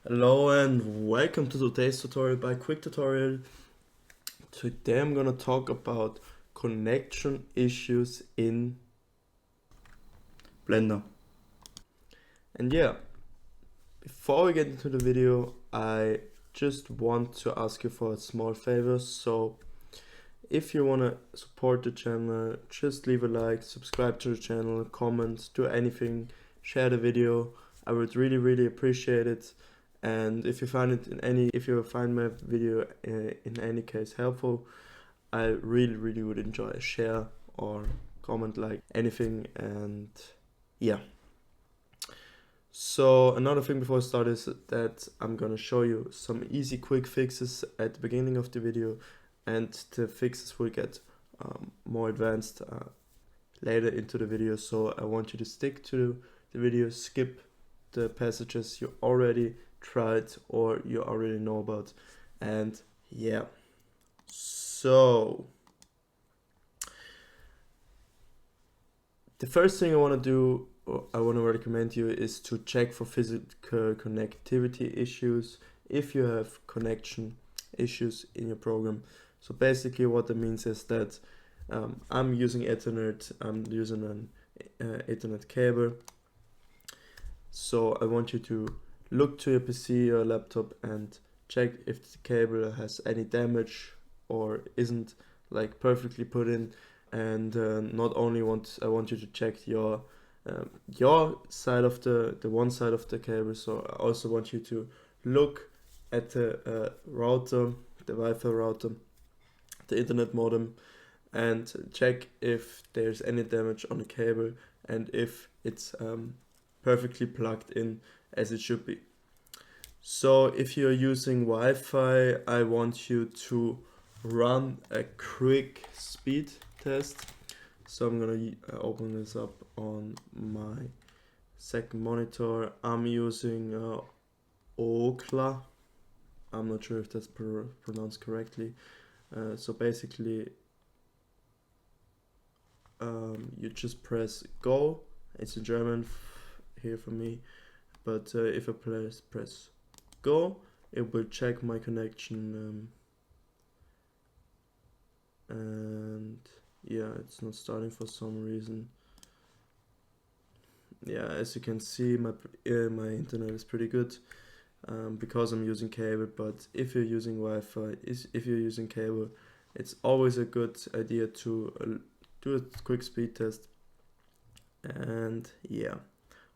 Hello and welcome to today's tutorial by Quick Tutorial. Today I'm gonna talk about connection issues in Blender. And yeah, before we get into the video, I just want to ask you for a small favor. So if you wanna support the channel, just leave a like, subscribe to the channel, comment, do anything, share the video. I would really appreciate it. And if you find my video in any case helpful, I really would enjoy a share or comment, like anything. And yeah, so another thing before I start is that I'm gonna show you some easy quick fixes at the beginning of the video, and the fixes will get more advanced later into the video. So I want you to stick to the video, skip the passages you already tried or you already know about. And yeah, so the first thing I want to do, or I want to recommend you, is to check for physical connectivity issues if you have connection issues in your program. So basically what that means is that I'm using Ethernet, I'm using an Ethernet cable. So I want you to look to your PC or laptop and check if the cable has any damage or isn't like perfectly put in. And not only I want you to check your side of the one side of the cable. So I also want you to look at the router, the Wi-Fi router, the internet modem, and check if there's any damage on the cable and if it's perfectly plugged in as it should be. So if you're using Wi-Fi, I want you to run a quick speed test. So I'm gonna open this up on my second monitor. I'm using Okla. I'm not sure if that's pronounced correctly. So basically, you just press go. It's in German here for me, but if I press go, it will check my connection, and yeah, it's not starting for some reason. Yeah, as you can see, my internet is pretty good because I'm using cable. But if you're using Wi-Fi, if you're using cable, it's always a good idea to do a quick speed test. And yeah,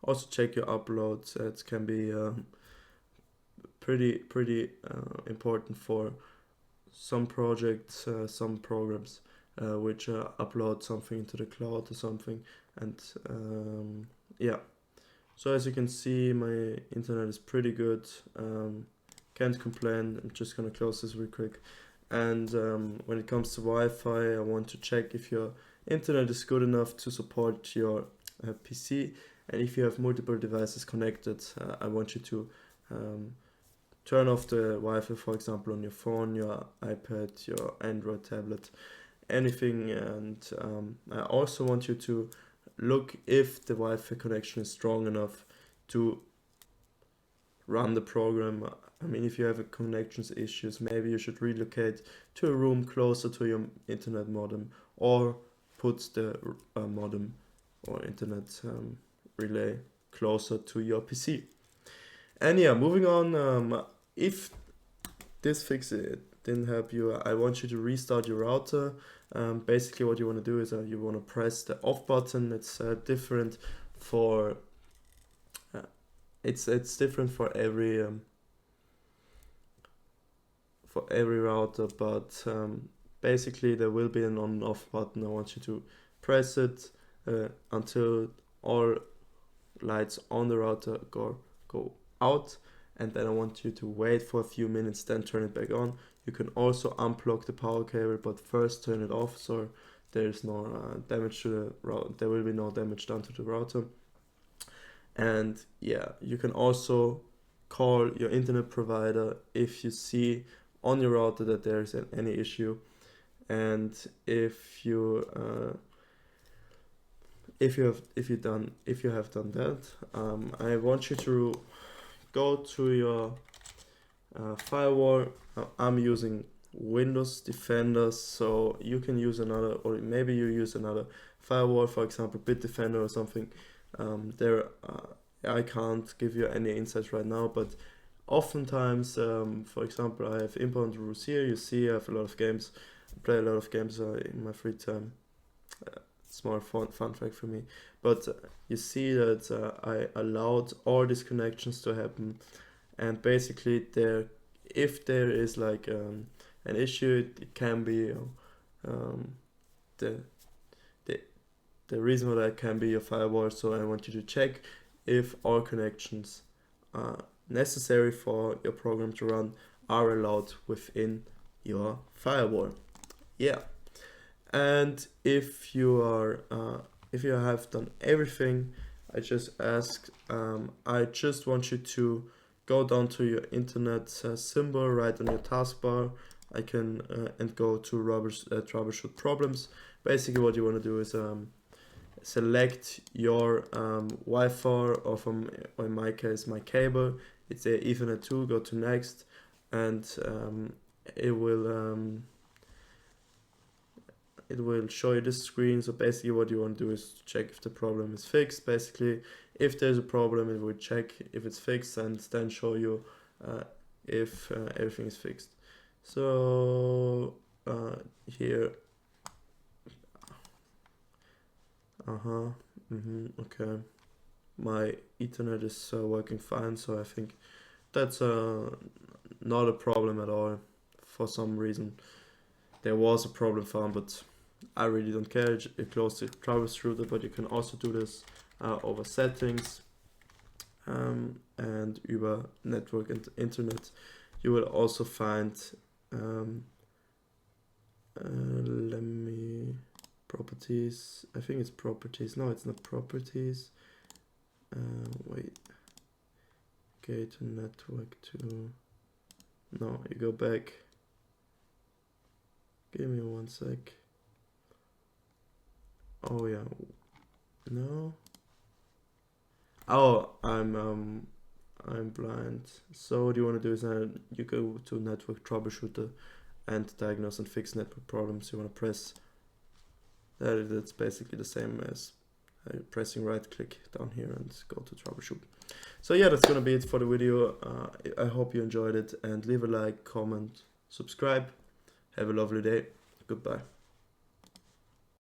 also check your uploads. It can be pretty important for some projects, some programs which upload something into the cloud or something. And yeah, so as you can see, my internet is pretty good. Can't complain. I'm just gonna close this real quick. And when it comes to Wi-Fi, I want to check if your internet is good enough to support your PC. And if you have multiple devices connected, I want you to turn off the Wi-Fi, for example, on your phone, your iPad, your Android tablet, anything. And I also want you to look if the Wi-Fi connection is strong enough to run the program. I mean, if you have connections issues, maybe you should relocate to a room closer to your internet modem, or put the modem or internet relay closer to your PC. And yeah, moving on, if this fix didn't help you, I want you to restart your router. Basically what you want to do is you want to press the off button. It's different for it's different for every router, but basically there will be an on and off button. I want you to press it until all lights on the router go out, and then I want you to wait for a few minutes, then turn it back on. You can also unplug the power cable, but first turn it off so there's no damage to the router. There will be no damage done to the router. And yeah, you can also call your internet provider if you see on your router that there's any issue. And if you have done that, I want you to go to your firewall. I'm using Windows Defender, so you can use another, or maybe you use another firewall, for example Bitdefender or something. I can't give you any insights right now, but oftentimes, for example, I have inbound rules here. You see I have a lot of games, I play a lot of games in my free time. Small fun fact for me, but you see that I allowed all these connections to happen, and basically if there is like an issue, it can be the reason for that can be your firewall. So I want you to check if all connections necessary for your program to run are allowed within your firewall. Yeah. And if you have done everything I just asked, I just want you to go down to your internet symbol right on your taskbar. And go to troubleshoot problems. Basically, what you want to do is select your Wi-Fi, or in my case, my cable. It's a Ethernet 2. Go to next, and it will show you this screen. So basically what you want to do is check if the problem is fixed. Basically, if there's a problem, it will check if it's fixed and then show you if everything is fixed. So here, okay, my Ethernet is working fine, so I think that's not a problem at all. For some reason there was a problem found, but I really don't care. You close the troubleshooter, but you can also do this over settings and über network and internet. You will also find properties. I think it's properties. No, it's not properties. Wait. Okay, to network to. No, you go back. Give me 1 sec. Oh yeah. No. Oh, I'm blind. So what you want to do is you go to network troubleshooter and diagnose and fix network problems. You want to press that. That's basically the same as pressing right click down here and go to troubleshoot. So yeah, that's gonna be it for the video. I hope you enjoyed it, and leave a like, comment, subscribe. Have a lovely day. Goodbye.